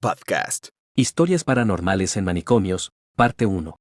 Podcast. Historias paranormales en manicomios, parte 1.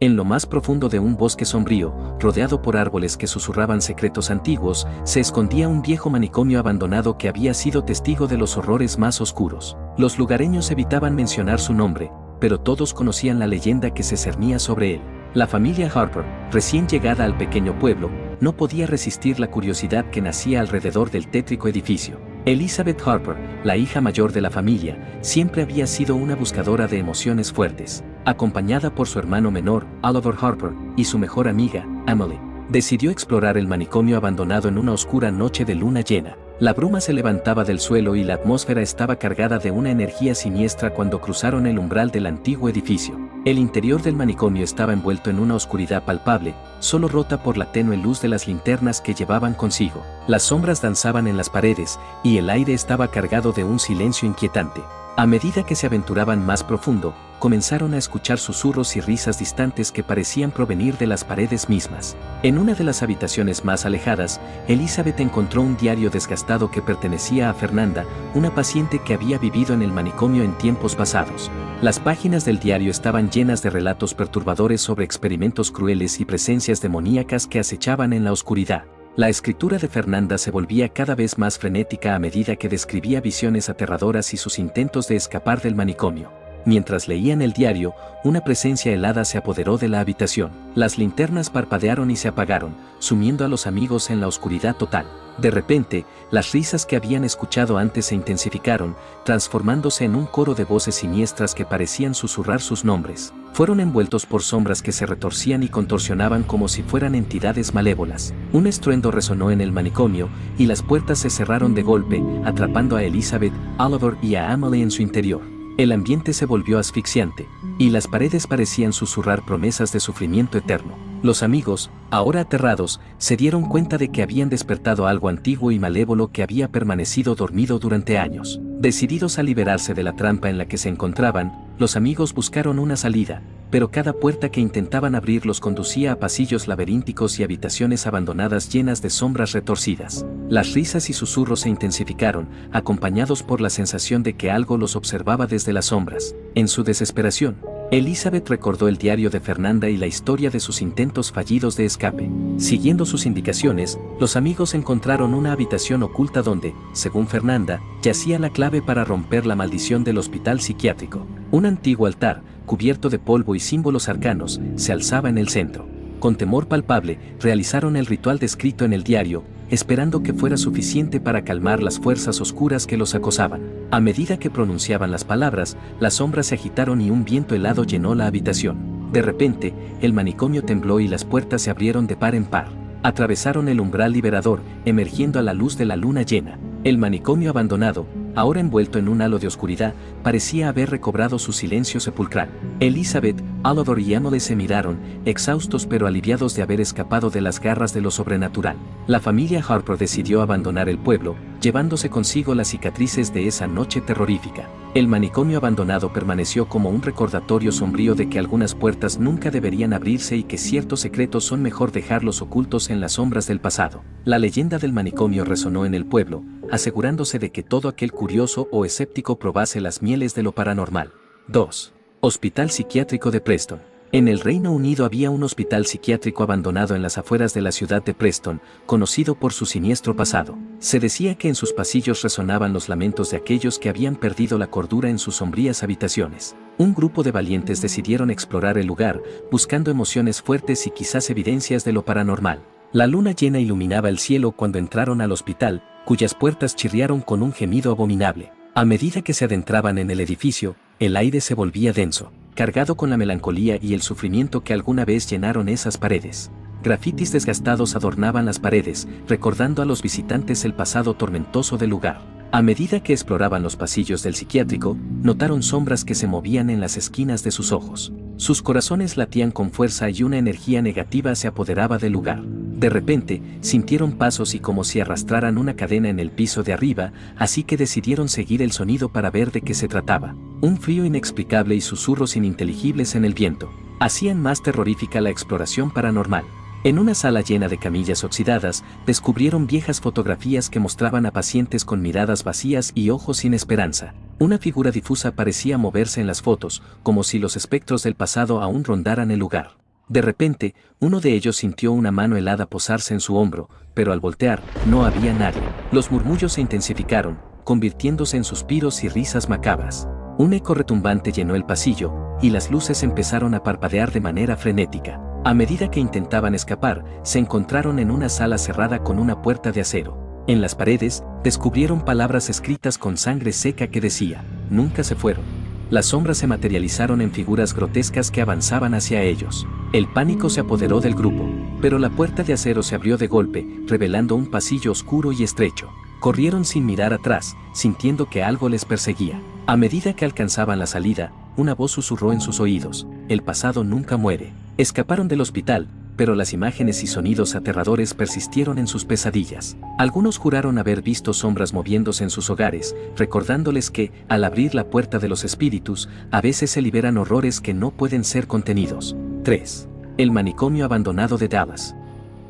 En lo más profundo de un bosque sombrío, rodeado por árboles que susurraban secretos antiguos, se escondía un viejo manicomio abandonado que había sido testigo de los horrores más oscuros. Los lugareños evitaban mencionar su nombre, pero todos conocían la leyenda que se cernía sobre él. La familia Harper, recién llegada al pequeño pueblo, no podía resistir la curiosidad que nacía alrededor del tétrico edificio. Elizabeth Harper, la hija mayor de la familia, siempre había sido una buscadora de emociones fuertes. Acompañada por su hermano menor, Oliver Harper, y su mejor amiga, Emily, decidió explorar el manicomio abandonado en una oscura noche de luna llena. La bruma se levantaba del suelo y la atmósfera estaba cargada de una energía siniestra cuando cruzaron el umbral del antiguo edificio. El interior del manicomio estaba envuelto en una oscuridad palpable, solo rota por la tenue luz de las linternas que llevaban consigo. Las sombras danzaban en las paredes, y el aire estaba cargado de un silencio inquietante. A medida que se aventuraban más profundo, comenzaron a escuchar susurros y risas distantes que parecían provenir de las paredes mismas. En una de las habitaciones más alejadas, Elizabeth encontró un diario desgastado que pertenecía a Fernanda, una paciente que había vivido en el manicomio en tiempos pasados. Las páginas del diario estaban llenas de relatos perturbadores sobre experimentos crueles y presencias demoníacas que acechaban en la oscuridad. La escritura de Fernanda se volvía cada vez más frenética a medida que describía visiones aterradoras y sus intentos de escapar del manicomio. Mientras leían el diario, una presencia helada se apoderó de la habitación. Las linternas parpadearon y se apagaron, sumiendo a los amigos en la oscuridad total. De repente, las risas que habían escuchado antes se intensificaron, transformándose en un coro de voces siniestras que parecían susurrar sus nombres. Fueron envueltos por sombras que se retorcían y contorsionaban como si fueran entidades malévolas. Un estruendo resonó en el manicomio, y las puertas se cerraron de golpe, atrapando a Elizabeth, Oliver y a Emily en su interior. El ambiente se volvió asfixiante, y las paredes parecían susurrar promesas de sufrimiento eterno. Los amigos, ahora aterrados, se dieron cuenta de que habían despertado algo antiguo y malévolo que había permanecido dormido durante años. Decididos a liberarse de la trampa en la que se encontraban, los amigos buscaron una salida, pero cada puerta que intentaban abrir los conducía a pasillos laberínticos y habitaciones abandonadas llenas de sombras retorcidas. Las risas y susurros se intensificaron, acompañados por la sensación de que algo los observaba desde las sombras. En su desesperación, Elizabeth recordó el diario de Fernanda y la historia de sus intentos fallidos de escape. Siguiendo sus indicaciones, los amigos encontraron una habitación oculta donde, según Fernanda, yacía la clave para romper la maldición del hospital psiquiátrico. Un antiguo altar, cubierto de polvo y símbolos arcanos, se alzaba en el centro. Con temor palpable, realizaron el ritual descrito en el diario, esperando que fuera suficiente para calmar las fuerzas oscuras que los acosaban. A medida que pronunciaban las palabras, las sombras se agitaron y un viento helado llenó la habitación. De repente, el manicomio tembló y las puertas se abrieron de par en par. Atravesaron el umbral liberador, emergiendo a la luz de la luna llena. El manicomio abandonado, ahora envuelto en un halo de oscuridad, parecía haber recobrado su silencio sepulcral. Elizabeth, Oliver y Emily se miraron, exhaustos pero aliviados de haber escapado de las garras de lo sobrenatural. La familia Harper decidió abandonar el pueblo, llevándose consigo las cicatrices de esa noche terrorífica. El manicomio abandonado permaneció como un recordatorio sombrío de que algunas puertas nunca deberían abrirse y que ciertos secretos son mejor dejarlos ocultos en las sombras del pasado. La leyenda del manicomio resonó en el pueblo, asegurándose de que todo aquel curioso o escéptico probase las mieles de lo paranormal. 2. Hospital Psiquiátrico de Preston. En el Reino Unido había un hospital psiquiátrico abandonado en las afueras de la ciudad de Preston, conocido por su siniestro pasado. Se decía que en sus pasillos resonaban los lamentos de aquellos que habían perdido la cordura en sus sombrías habitaciones. Un grupo de valientes decidieron explorar el lugar, buscando emociones fuertes y quizás evidencias de lo paranormal. La luna llena iluminaba el cielo cuando entraron al hospital, cuyas puertas chirriaron con un gemido abominable. A medida que se adentraban en el edificio, el aire se volvía denso, cargado con la melancolía y el sufrimiento que alguna vez llenaron esas paredes. Grafitis desgastados adornaban las paredes, recordando a los visitantes el pasado tormentoso del lugar. A medida que exploraban los pasillos del psiquiátrico, notaron sombras que se movían en las esquinas de sus ojos. Sus corazones latían con fuerza y una energía negativa se apoderaba del lugar. De repente, sintieron pasos y como si arrastraran una cadena en el piso de arriba, así que decidieron seguir el sonido para ver de qué se trataba. Un frío inexplicable y susurros ininteligibles en el viento hacían más terrorífica la exploración paranormal. En una sala llena de camillas oxidadas, descubrieron viejas fotografías que mostraban a pacientes con miradas vacías y ojos sin esperanza. Una figura difusa parecía moverse en las fotos, como si los espectros del pasado aún rondaran el lugar. De repente, uno de ellos sintió una mano helada posarse en su hombro, pero al voltear, no había nadie. Los murmullos se intensificaron, convirtiéndose en suspiros y risas macabras. Un eco retumbante llenó el pasillo, y las luces empezaron a parpadear de manera frenética. A medida que intentaban escapar, se encontraron en una sala cerrada con una puerta de acero. En las paredes, descubrieron palabras escritas con sangre seca que decía, «Nunca se fueron». Las sombras se materializaron en figuras grotescas que avanzaban hacia ellos. El pánico se apoderó del grupo, pero la puerta de acero se abrió de golpe, revelando un pasillo oscuro y estrecho. Corrieron sin mirar atrás, sintiendo que algo les perseguía. A medida que alcanzaban la salida, una voz susurró en sus oídos, «El pasado nunca muere». Escaparon del hospital, pero las imágenes y sonidos aterradores persistieron en sus pesadillas. Algunos juraron haber visto sombras moviéndose en sus hogares, recordándoles que, al abrir la puerta de los espíritus, a veces se liberan horrores que no pueden ser contenidos. 3. El manicomio abandonado de Dallas.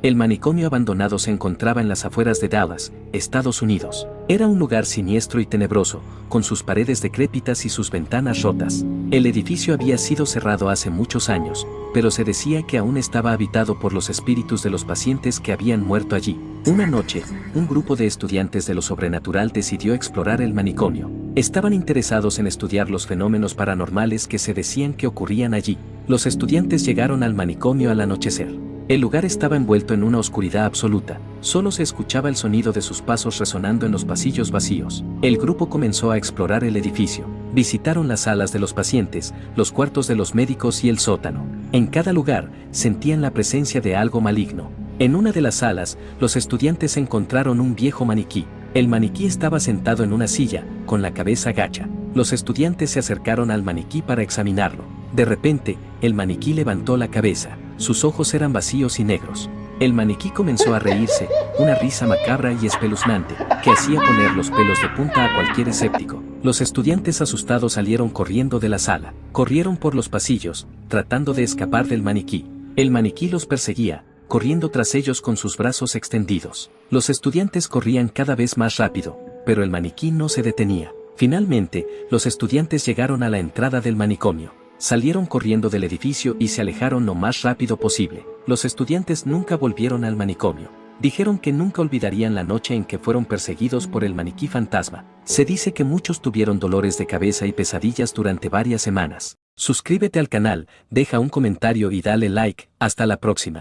El manicomio abandonado se encontraba en las afueras de Dallas, Estados Unidos. Era un lugar siniestro y tenebroso, con sus paredes decrépitas y sus ventanas rotas. El edificio había sido cerrado hace muchos años, pero se decía que aún estaba habitado por los espíritus de los pacientes que habían muerto allí. Una noche, un grupo de estudiantes de lo sobrenatural decidió explorar el manicomio. Estaban interesados en estudiar los fenómenos paranormales que se decían que ocurrían allí. Los estudiantes llegaron al manicomio al anochecer. El lugar estaba envuelto en una oscuridad absoluta, solo se escuchaba el sonido de sus pasos resonando en los pasillos vacíos. El grupo comenzó a explorar el edificio. Visitaron las salas de los pacientes, los cuartos de los médicos y el sótano. En cada lugar, sentían la presencia de algo maligno. En una de las salas, los estudiantes encontraron un viejo maniquí. El maniquí estaba sentado en una silla, con la cabeza gacha. Los estudiantes se acercaron al maniquí para examinarlo. De repente, el maniquí levantó la cabeza. Sus ojos eran vacíos y negros. El maniquí comenzó a reírse, una risa macabra y espeluznante, que hacía poner los pelos de punta a cualquier escéptico. Los estudiantes asustados salieron corriendo de la sala. Corrieron por los pasillos, tratando de escapar del maniquí. El maniquí los perseguía, corriendo tras ellos con sus brazos extendidos. Los estudiantes corrían cada vez más rápido, pero el maniquí no se detenía. Finalmente, los estudiantes llegaron a la entrada del manicomio. Salieron corriendo del edificio y se alejaron lo más rápido posible. Los estudiantes nunca volvieron al manicomio. Dijeron que nunca olvidarían la noche en que fueron perseguidos por el maniquí fantasma. Se dice que muchos tuvieron dolores de cabeza y pesadillas durante varias semanas. Suscríbete al canal, deja un comentario y dale like. Hasta la próxima.